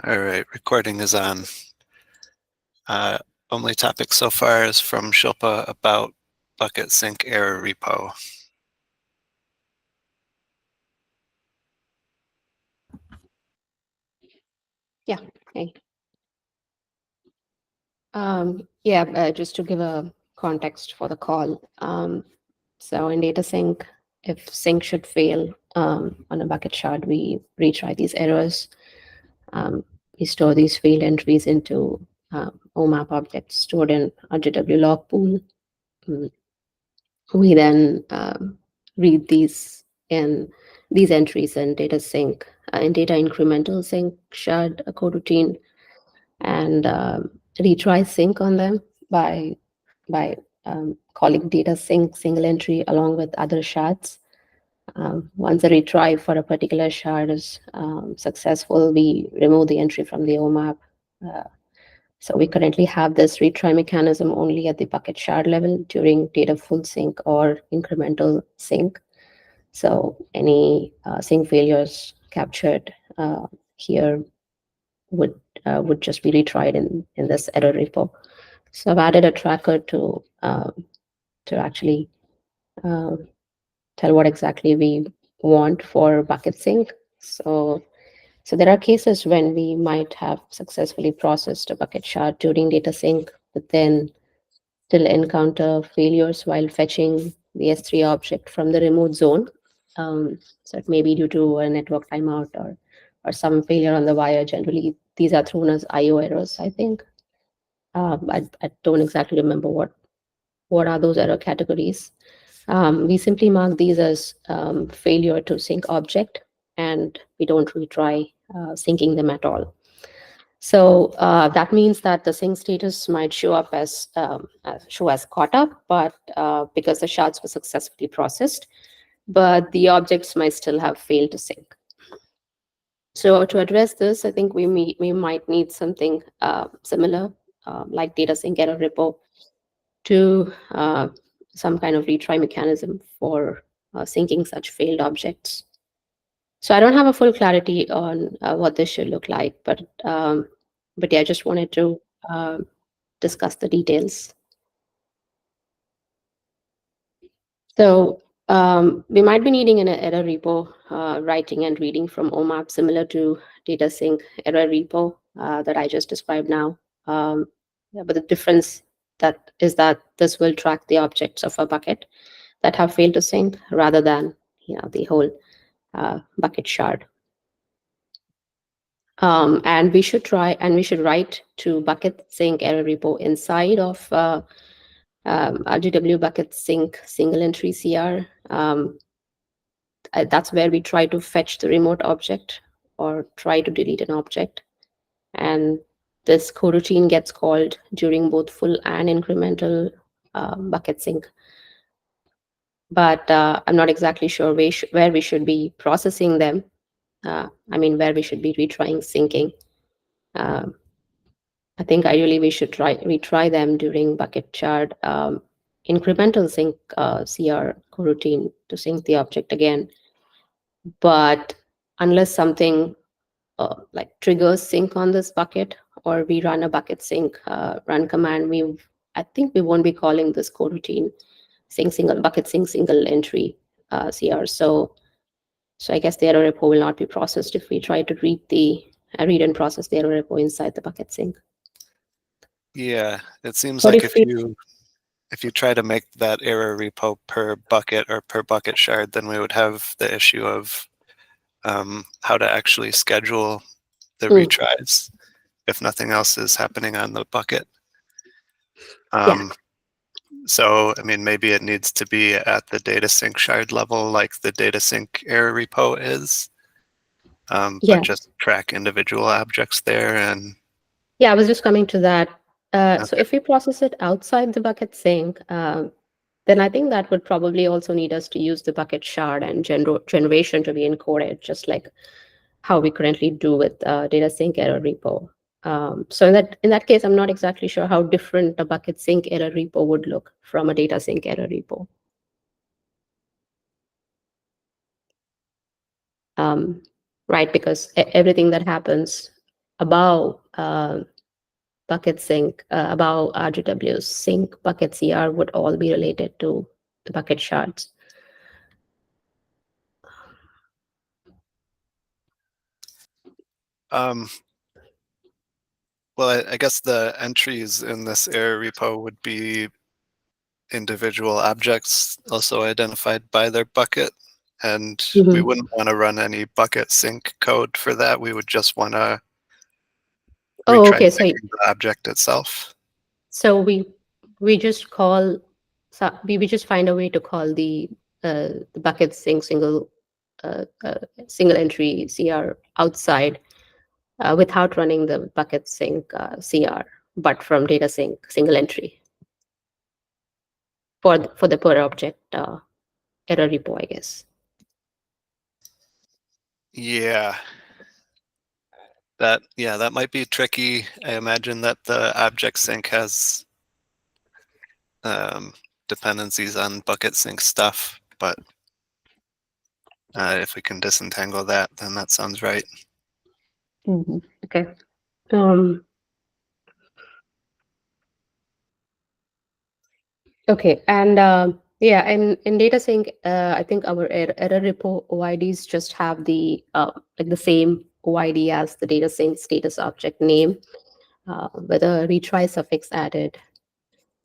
All right, recording is on. Only topic so far is from Shilpa about bucket sync error repo. Yeah, hey. Just to give a context for the call. So in data sync, if sync should fail on a bucket shard, we retry these errors. We store these failed entries into OMAP objects stored in RGW log pool. Mm, We then read these entries in data sync, in data incremental sync shard coroutine, and retry sync on them by calling data sync single entry along with other shards. Once a retry for a particular shard is successful, we remove the entry from the OMAP. Uh, so we currently have this retry mechanism only at the bucket shard level during data full sync or incremental sync. So any sync failures captured here would just be retried in this error repo. So I've added a tracker to actually uh, tell what exactly we want for bucket sync. So there are cases when we might have successfully processed a bucket shard during data sync, but then still encounter failures while fetching the S3 object from the remote zone. So it may be due to a network timeout or some failure on the wire. Generally, these are thrown as IO errors, I think. I don't exactly remember what are those error categories. We simply mark these as failure to sync object, and we don't retry syncing them at all. So that means that the sync status might show up as caught up, but because the shards were successfully processed, but the objects might still have failed to sync. So to address this, I think we might need something similar, like data sync error repo, to some kind of retry mechanism for syncing such failed objects. So I don't have a full clarity on what this should look like, but yeah, I just wanted to discuss the details. So we might be needing an error repo writing and reading from OMAP, similar to data sync error repo that I just described now. Yeah, but the difference that is that this will track the objects of a bucket that have failed to sync rather than the whole bucket shard. And we should write to bucket sync error repo inside of RGW bucket sync single entry CR. That's where we try to fetch the remote object or try to delete an object. And this coroutine gets called during both full and incremental bucket sync. But I'm not exactly sure where we should be processing them. Where we should be retrying syncing. Um, I think ideally we should retry them during bucket shard incremental sync CR coroutine to sync the object again. But unless something like triggers sync on this bucket, or we run a bucket sync run command, I think we won't be calling this coroutine sync single bucket sync single entry CR. So I guess the error repo will not be processed if we try to read and process the error repo inside the bucket sync. Yeah, it seems But like if if you try to make that error repo per bucket or per bucket shard, then we would have the issue of how to actually schedule the retries if nothing else is happening on the bucket. Yeah. So, I mean, maybe it needs to be at the data sync shard level, like the data sync error repo is, Yeah. but just track individual objects there. And Yeah, I was just coming to that. So okay. if we process it outside the bucket sync, then I think that would probably also need us to use the bucket shard and generation to be encoded, just like how we currently do with data sync error repo. So in that case, I'm not exactly sure how different a bucket sync error repo would look from a data sync error repo. Right, because everything that happens above bucket sync, above RGW sync bucket CR would all be related to the bucket shards. Well, I guess the entries in this error repo would be individual objects also identified by their bucket. And we Mhm. wouldn't want to run any bucket sync code for that. We would just want to Oh, retry okay. So syncing the object itself. so we just call, so we just find a way to call the bucket sync single entry CR outside without running the bucket sync CR, but from data sync single entry for the per object error repo, I guess. Yeah, that might be tricky. I imagine that the object sync has um, dependencies on bucket sync stuff, but if we can disentangle that, then that sounds right. Okay. Um, okay. And yeah, in data sync, I think our error repo OIDs just have the like the same OID as the data sync status object name with a retry suffix added.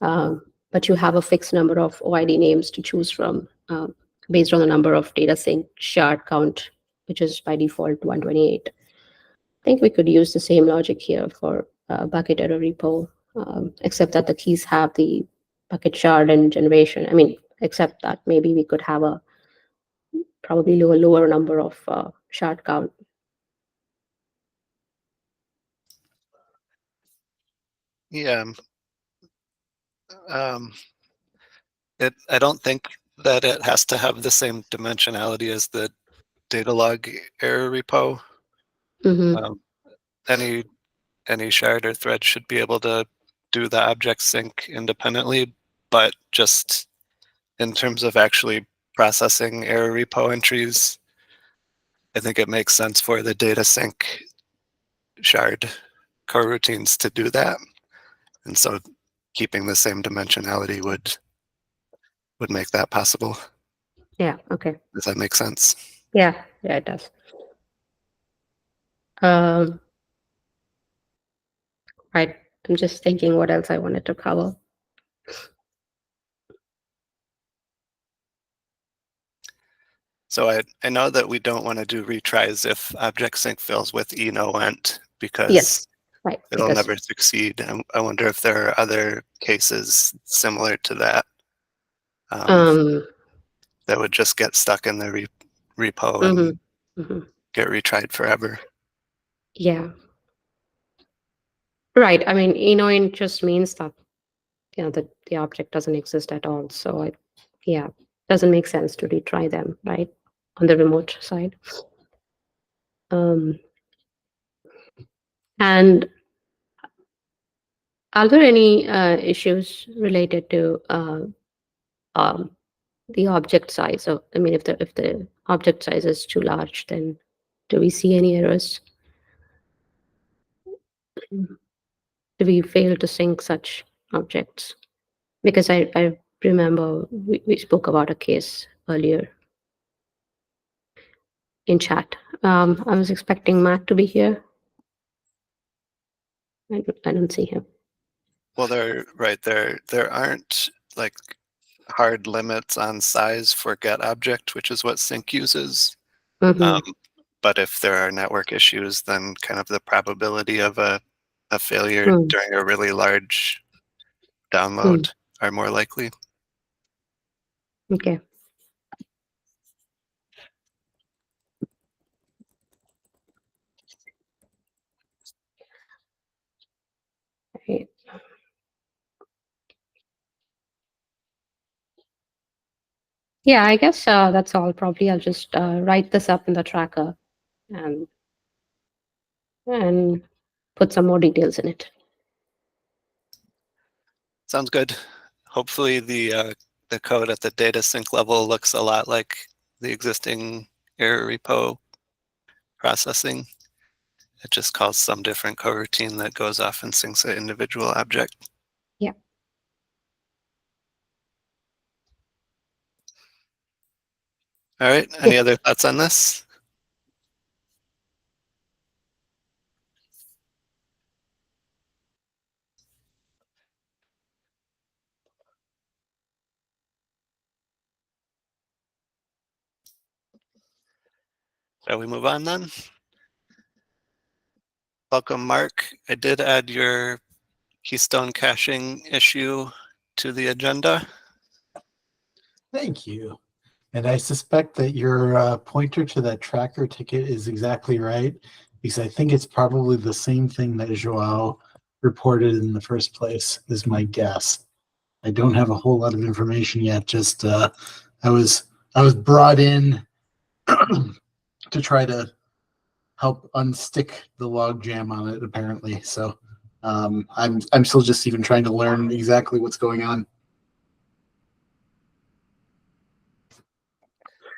Um, but you have a fixed number of OID names to choose from based on the number of data sync shard count, which is by default 128. I think we could use the same logic here for bucket error repo, except that the keys have the bucket shard and generation. I mean, except that maybe we could have a probably lower number of shard count. Yeah. Um, I don't think that it has to have the same dimensionality as the data log error repo. Mm-hmm. Um, any shard or thread should be able to do the object sync independently, but just in terms of actually processing error repo entries, I think it makes sense for the data sync shard coroutines to do that. And so keeping the same dimensionality would make that possible. Yeah. Okay. Does that make sense? Yeah. Yeah, it does. Um, right. I'm just thinking what else I wanted to cover. So I know that we don't want to do retries if object sync fails with enoent Yes. because Right. it'll Because never succeed. I wonder if there are other cases similar to that um, um. that would just get stuck in the repo Mm-hmm, and mm-hmm. get retried forever. Yeah. Right. I mean, enoint just means that that the object doesn't exist at all. So yeah, doesn't make sense to retry them, right? On the remote side. Um, and are there any issues related to um, the object size? So, I mean, if the object size is too large, then do we see any errors? Do we fail to sync such objects? Because I remember we spoke about a case earlier in chat. I was expecting Matt to be here. I don't see him. Well, there aren't like hard limits on size for get object, which is what sync uses. Um, Mm-hmm. but if there are network issues, then kind of the probability of a failure Mm, during a really large mm, download are more likely. okay. Right. Yeah, I guess that's all. Probably I'll just write this up in the tracker and and put some more details in it. Sounds good. Hopefully the code at the data sync level looks a lot like the existing error repo processing. It just calls some different coroutine that goes off and syncs an individual object. Yeah. All right. Any other thoughts on this? Shall we move on then? Welcome, Mark. I did add your keystone caching issue to the agenda. Thank you. And I suspect that your pointer to that tracker ticket is exactly right, because I think it's probably the same thing that Joao reported in the first place, is my guess. I don't have a whole lot of information yet. Just I was brought in to try to help unstick the log jam on it, apparently. So I'm still just even trying to learn exactly what's going on.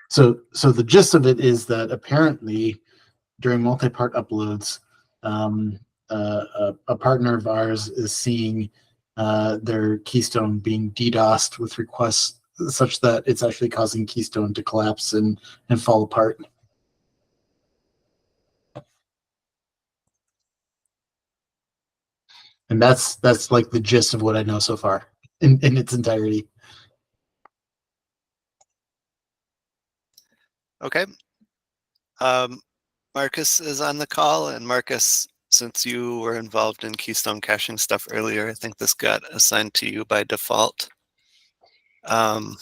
So the gist of it is that apparently during multi-part uploads, a partner of ours is seeing their Keystone being DDoSed with requests such that it's actually causing Keystone to collapse and fall apart. And that's like the gist of what I know so far in its entirety. Okay. Marcus is on the call, and Marcus, since you were involved in Keystone caching stuff earlier, I think this got assigned to you by default. But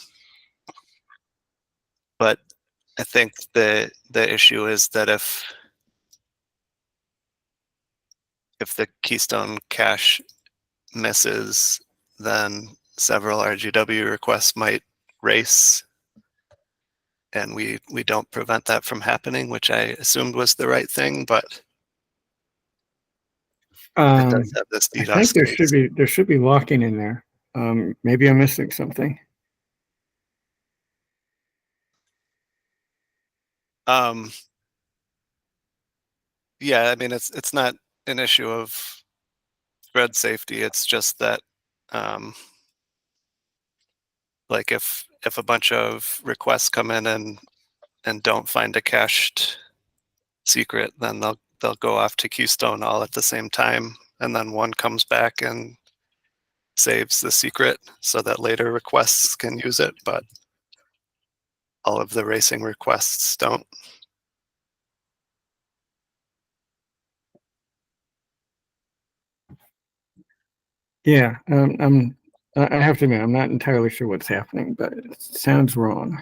I think the issue is that if the Keystone cache misses, then several RGW requests might race, and we don't prevent that from happening, which I assumed was the right thing, but it does have this DDoS I think case. there should be locking in there. Maybe I'm missing something. Yeah, I mean it's not an issue of thread safety. It's just that like if a bunch of requests come in and don't find a cached secret, then they'll go off to Keystone all at the same time, and then one comes back and saves the secret so that later requests can use it, but all of the racing requests don't. Yeah, I have to admit, I'm not entirely sure what's happening, but it sounds wrong.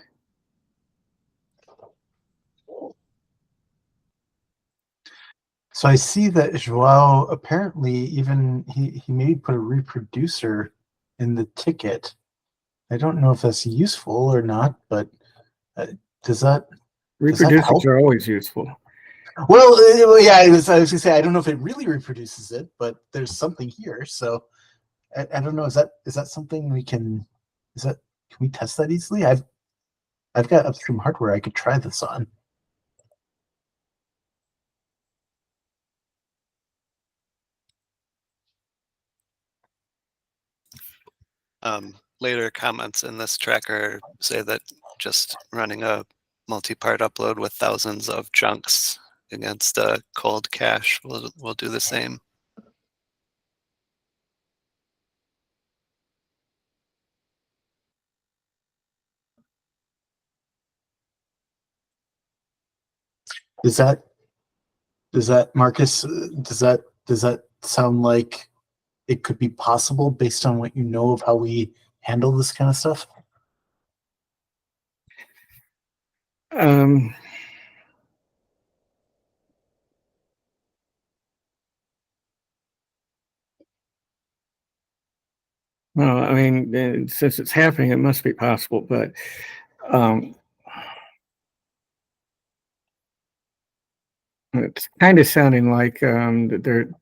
So I see that Joao apparently even he maybe put a reproducer in the ticket. I don't know if that's useful or not, but does that Reproducers help? are always useful. Well, yeah, I was gonna say I don't know if it really reproduces it, but there's something here. So I don't know. Is that something we can? Can we test that easily? I've got upstream hardware I could try this on. Later comments in this tracker say that just running a multi-part upload with thousands of chunks against a cold cache will do the same. Does that Marcus? Does that sound like it could be possible based on what you know of how we handle this kind of stuff? Well, I mean, since it's happening, it must be possible, but it's kind of sounding like that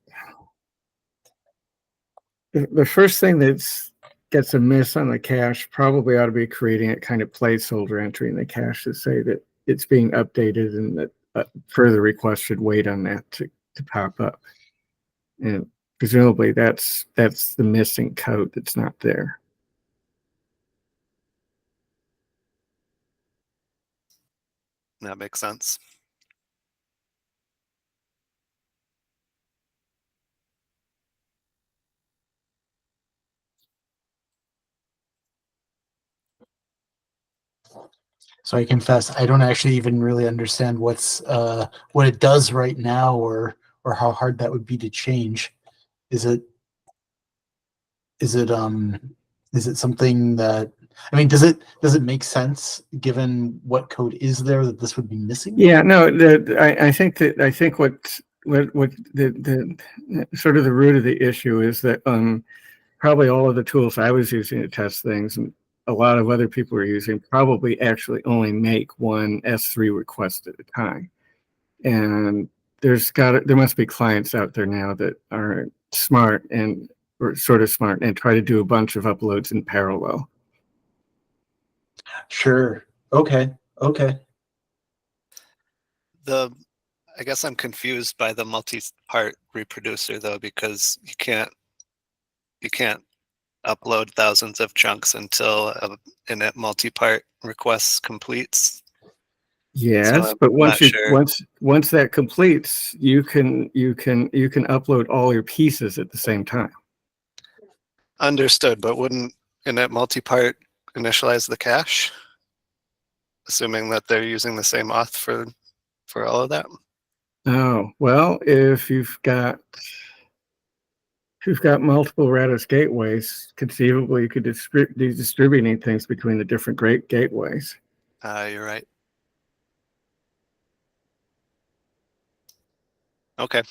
the first thing that gets a miss on the cache probably ought to be creating a kind of placeholder entry in the cache to say that it's being updated and that further requests should wait on that to pop up. And presumably that's the missing code that's not there. That makes sense. So I confess, I don't actually even really understand what it does right now, or how hard that would be to change. Is it is it um is it something that, I mean, does it make sense given what code is there that this would be missing? Yeah, no, I think what the sort of the root of the issue is that probably all of the tools I was using to test things and a lot of other people are using probably actually only make one S3 request at a time. And there must be clients out there now that are smart or sort of smart and try to do a bunch of uploads in parallel. Sure. Okay. I guess I'm confused by the multi-part reproducer though, because you can't upload thousands of chunks until a init multi-part request completes. Yes, So but I'm not sure. once that completes, you can upload all your pieces at the same time. Understood, but wouldn't init multi-part initialize the cache? Assuming that they're using the same auth for all of that? Oh, well, if you've got multiple Rados gateways, conceivably you could be distributing things between the different gateways. You're right. Okay.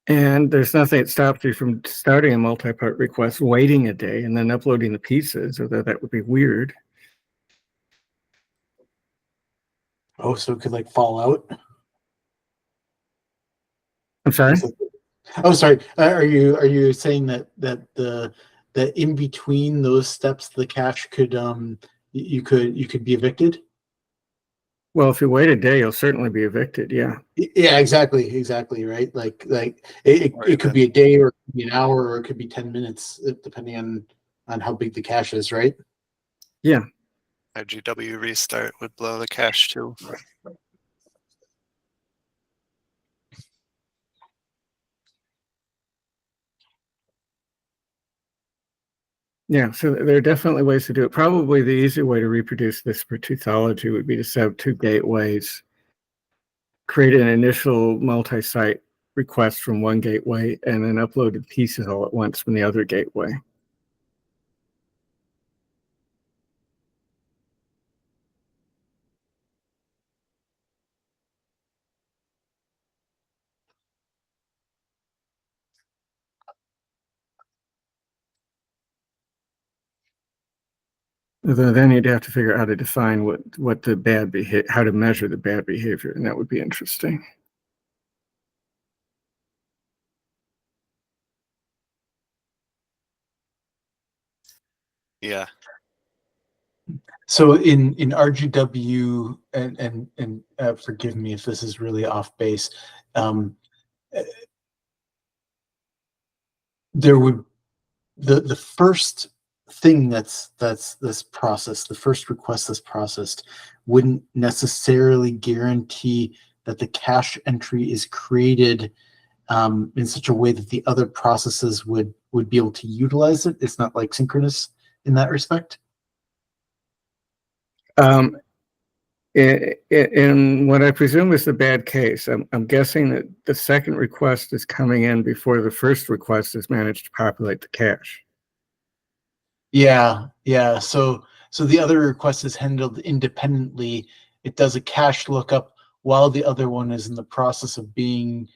And there's nothing that stops you from starting a multi-part request, waiting a day, and then uploading the pieces, although that would be weird. Oh, so it could like fall out? I'm sorry? Oh, sorry. Are you saying that in between those steps the cache could you could be evicted? Well, if you wait a day, you'll certainly be evicted, yeah. Yeah, exactly, right? Like Or it could even be a day, or it could be an hour, or it could be 10 minutes, depending on how big the cache is, right? Yeah. RGW restart would blow the cache too. Yeah, so there are definitely ways to do it. Probably the easy way to reproduce this for Toothology would be to set up two gateways, create an initial multi-site request from one gateway, and then upload the pieces all at once from the other gateway. Although then you'd have to figure out how to define what the bad behavior, how to measure the bad behavior, and that would be interesting. Yeah. So in RGW, and forgive me if this is really off base, there would the first thing that's this process, the first request that's processed, wouldn't necessarily guarantee that the cache entry is created in such a way that the other processes would be able to utilize it. It's not like synchronous in that respect. In what I presume is the bad case, I'm guessing that the second request is coming in before the first request has managed to populate the cache. Yeah. So the other request is handled independently. It does a cache lookup while the other one is in the process of being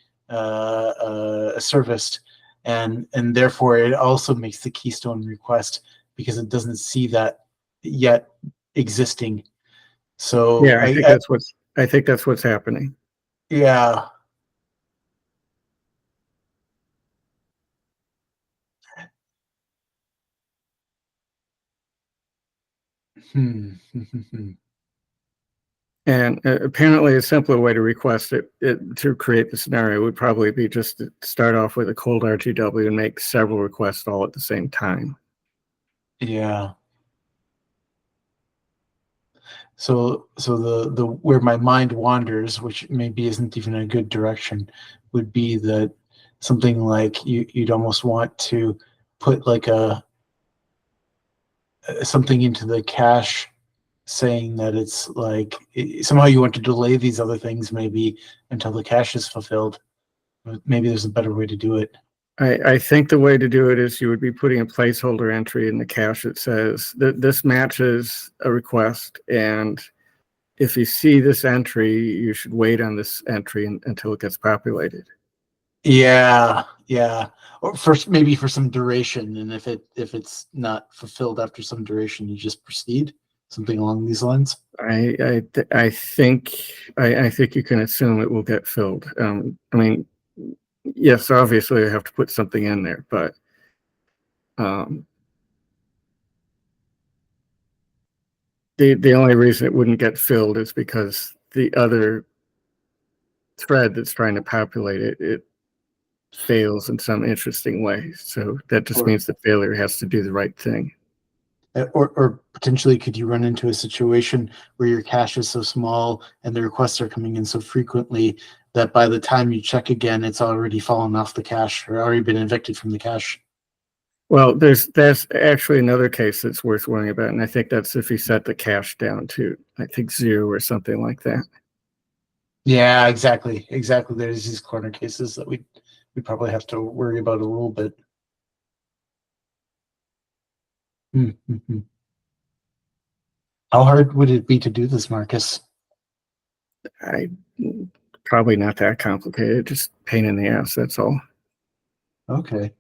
serviced, and therefore it also makes the keystone request because it doesn't see that yet existing. So Yeah, I think that's what's happening. yeah. And apparently a simpler way to request it to create the scenario would probably be just to start off with a cold RGW and make several requests all at the same time. Yeah. So the where my mind wanders, which maybe isn't even a good direction, would be that something like you'd almost want to put like something into the cache saying that it's like somehow you want to delay these other things maybe until the cache is fulfilled. Maybe there's a better way to do it. I think the way to do it is you would be putting a placeholder entry in the cache that says that this matches a request, and if you see this entry, you should wait on this entry until it gets populated. Yeah, or first maybe for some duration, and if it's not fulfilled after some duration, you just proceed, something along these lines. I think you can assume it will get filled. I mean, yes, obviously I have to put something in there, but the only reason it wouldn't get filled is because the other thread that's trying to populate it fails in some interesting way. So that just means the failure has to do the right thing. Or potentially, could you run into a situation where your cache is so small and the requests are coming in so frequently that by the time you check again, it's already fallen off the cache or already been evicted from the cache? Well, there's actually another case that's worth worrying about, and I think that's if you set the cache down to, I think, 0 or something like that. Yeah, exactly. There's these corner cases that we probably have to worry about a little bit. Mm-hmm. How hard would it be to do this, Marcus? Probably not that complicated, just pain in the ass, that's all. Okay.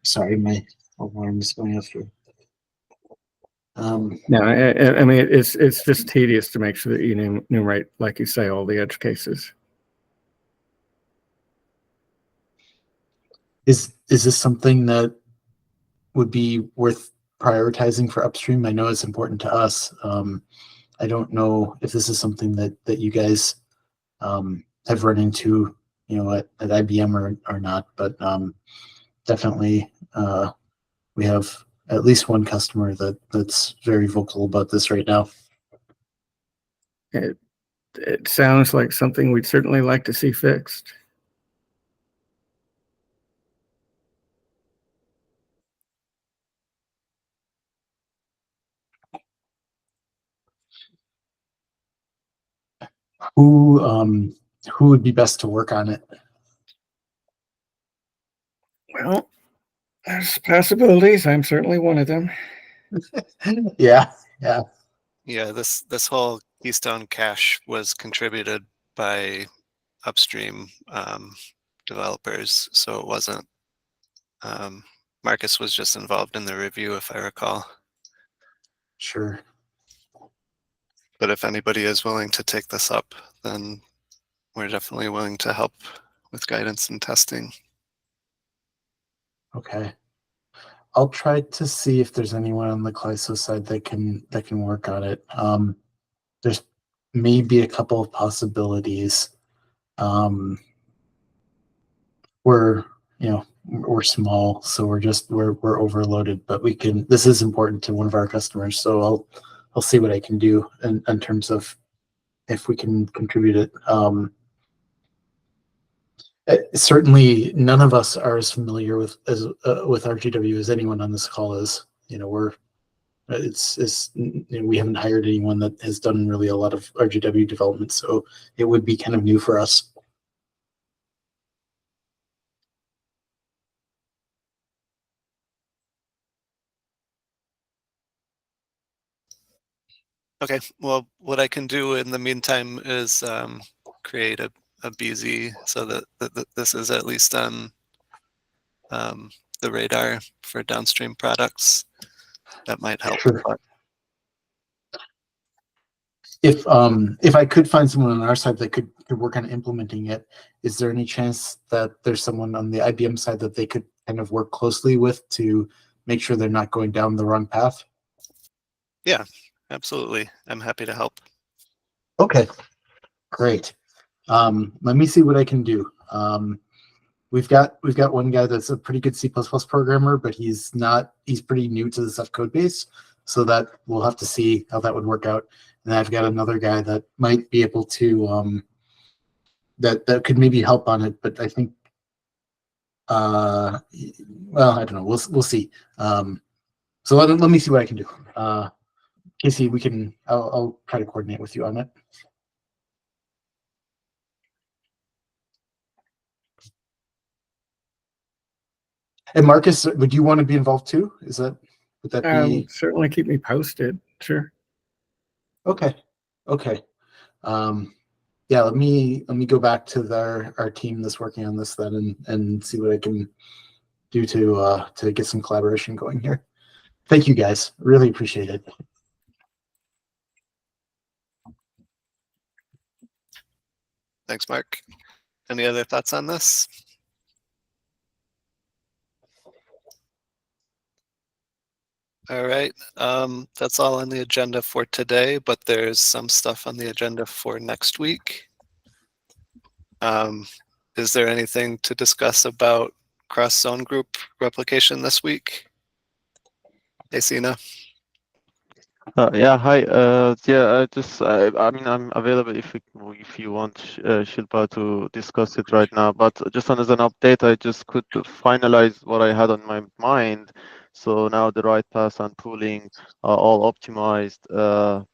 Sorry, my alarm is going off here. No, I mean, it's just tedious to make sure that you enumerate, like you say, all the edge cases. Is this something that would be worth prioritizing for upstream? I know it's important to us. I don't know if this is something that you guys have run into, at IBM or not, but definitely we have at least one customer that's very vocal about this right now. It sounds like something we'd certainly like to see fixed. Who would be best to work on it? Well, there's possibilities. I'm certainly one of them. Yeah. This whole Keystone cache was contributed by upstream developers, so it wasn't. Marcus was just involved in the review, if I recall. Sure. But if anybody is willing to take this up, then we're definitely willing to help with guidance and testing. Okay. I'll try to see if there's anyone on the CLISO side that can work on it. There's maybe a couple of possibilities. We're small, so we're overloaded, but we can. This is important to one of our customers, so I'll see what I can do in terms of if we can contribute it. Certainly, none of us are as familiar with RGW as anyone on this call is. We haven't hired anyone that has done really a lot of RGW development, so it would be kind of new for us. Okay, well, what I can do in the meantime is create a BZ so that this is at least on the radar for downstream products. That might help. Sure. If I could find someone on our side that could work on implementing it, is there any chance that there's someone on the IBM side that they could kind of work closely with to make sure they're not going down the wrong path? Yeah, absolutely. I'm happy to help. Okay, great. Let me see what I can do. We've got one guy that's a pretty good C++ programmer, but he's pretty new to the Ceph code base, so that we'll have to see how that would work out. And I've got another guy that might be able to that could maybe help on it, but I think well, I don't know. We'll see. So let me see what I can do. Casey, I'll try to coordinate with you on it. And Marcus, would you want to be involved too? Would that be Certainly keep me posted. Sure. okay? Okay. Yeah, let me go back to our team that's working on this then and see what I can do to get some collaboration going here. Thank you guys. Really appreciate it. Thanks, Mark. Any other thoughts on this? All right, that's all on the agenda for today, but there's some stuff on the agenda for next week. Is there anything to discuss about cross-zone group replication this week? Hey, Sina. Yeah, hi. I mean, I'm available if you want, Shilpa, to discuss it right now. But just as an update, I just could finalize what I had on my mind. So now the right path and pooling are all optimized to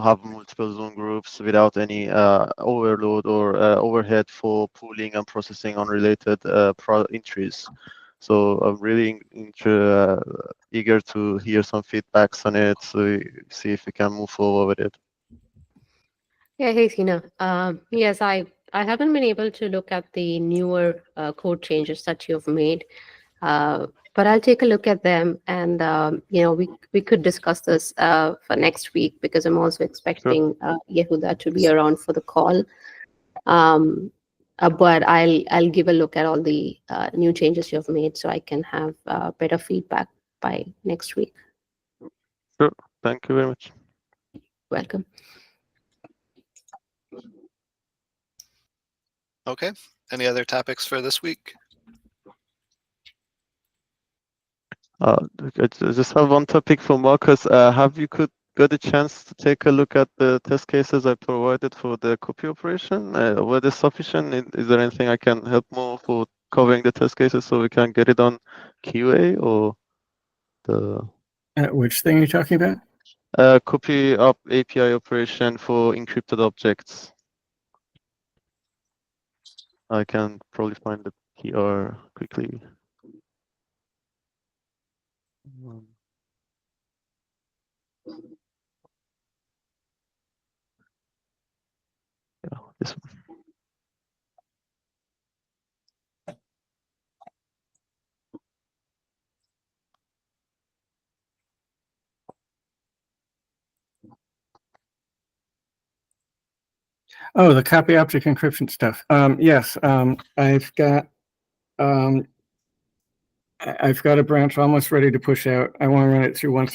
have multiple zone groups without any overload or overhead for pooling and processing unrelated entries. So I'm really eager to hear some feedbacks on it, so see if we can move forward with it. Yeah, hey, Sina. Yes, I haven't been able to look at the newer code changes that you've made, but I'll take a look at them, and we could discuss this for next week because I'm also expecting Yehuda to be around for the call. But I'll give a look at all the new changes you've made so I can have better feedback by next week. Sure. Thank you very much. Welcome. Okay. Any other topics for this week? I just have one topic for Marcus. Have you got a chance to take a look at the test cases I provided for the copy operation? Were they sufficient? Is there anything I can help more for covering the test cases so we can get it on QA or the Which thing are you talking about? copy up API operation for encrypted objects? I can probably find the PR quickly. Yeah, this one. Oh, the copy object encryption stuff. Yes, I've got a branch almost ready to push out. I want to run it through one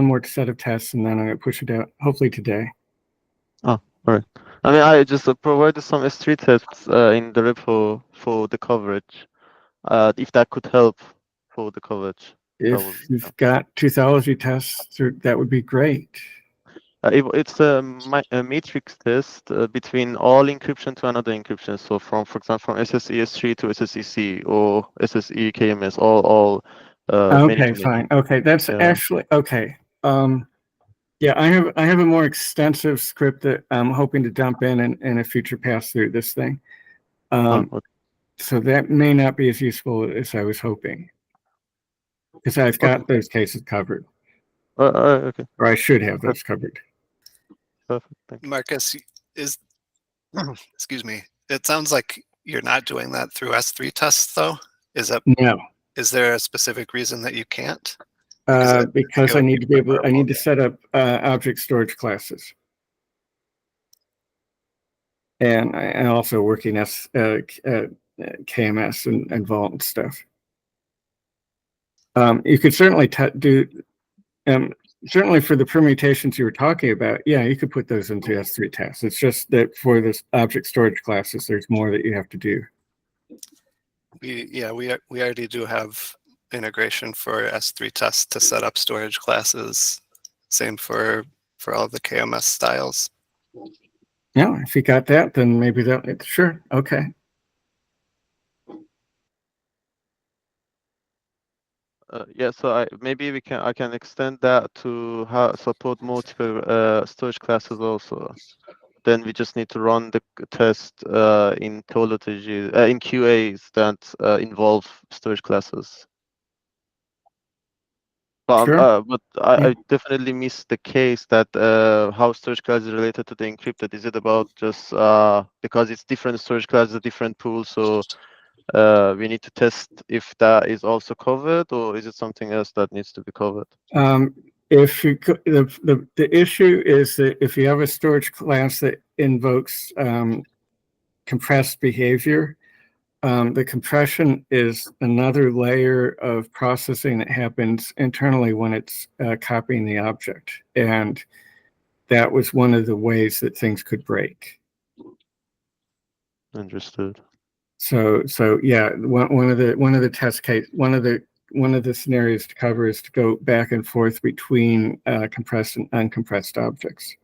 more set of tests, and then I'm going to push it out hopefully today. Oh, all right. I mean, I just provided some S3 tests in the repo for the coverage. If that could help for the coverage. If you've got 2,000 tests, that would be great. It's a matrix test between all encryption to another encryption. So for example, from SSE3 to SSEC or SSE KMS, all okay, fine. Okay, that's actually okay. Yeah, I have a more extensive script that I'm hoping to dump in a future pass through this thing. Okay. So that may not be as useful as I was hoping, because I've got those cases covered. Okay. Or I should have those covered. Perfect. Thank you. Marcus, excuse me. It sounds like you're not doing that through S3 tests, though. No. Is there a specific reason that you can't? Because I need to be able. I need to set up object storage classes, and I also working as KMS and Vault and stuff. You could certainly do. certainly for the permutations you were talking about, yeah, you could put those into S3 tests. It's just that for this object storage classes, there's more that you have to do. We already do have integration for S3 tests to set up storage classes. Same for all the KMS styles. Yeah, if you got that, then maybe that, sure, okay. Yeah, so I can extend that to support multiple storage classes also. Then we just need to run the test in Topology in QAs that involve storage classes. But Sure. Yeah. I definitely missed the case that how storage class is related to the encrypted. Is it about just because it's different storage classes, different pools, so we need to test if that is also covered, or is it something else that needs to be covered? If you the issue is that if you have a storage class that invokes compressed behavior, the compression is another layer of processing that happens internally when it's copying the object, and that was one of the ways that things could break. Understood. So yeah, one of the test case, one of the scenarios to cover is to go back and forth between compressed and uncompressed objects.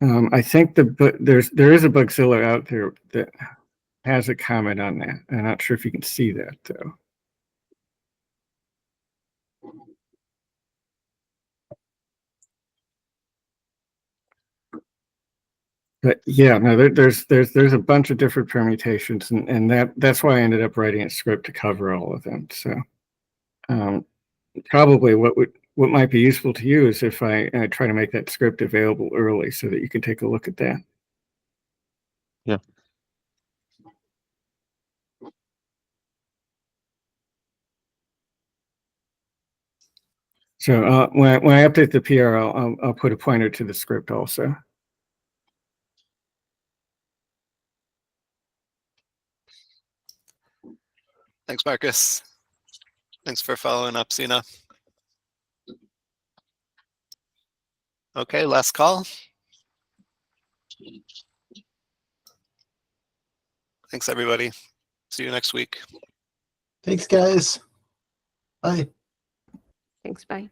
I think there is a Bugzilla out there that has a comment on that. I'm not sure if you can see that though. But yeah, no, there's a bunch of different permutations, and that's why I ended up writing a script to cover all of them. So probably what might be useful to you is if I try to make that script available early so that you can take a look at that. Yeah. So when I update the PR, I'll put a pointer to the script also. Thanks, Marcus. Thanks for following up, Sina. Okay, last call. Thanks, everybody. See you next week. Thanks, guys. Bye. Thanks. Bye.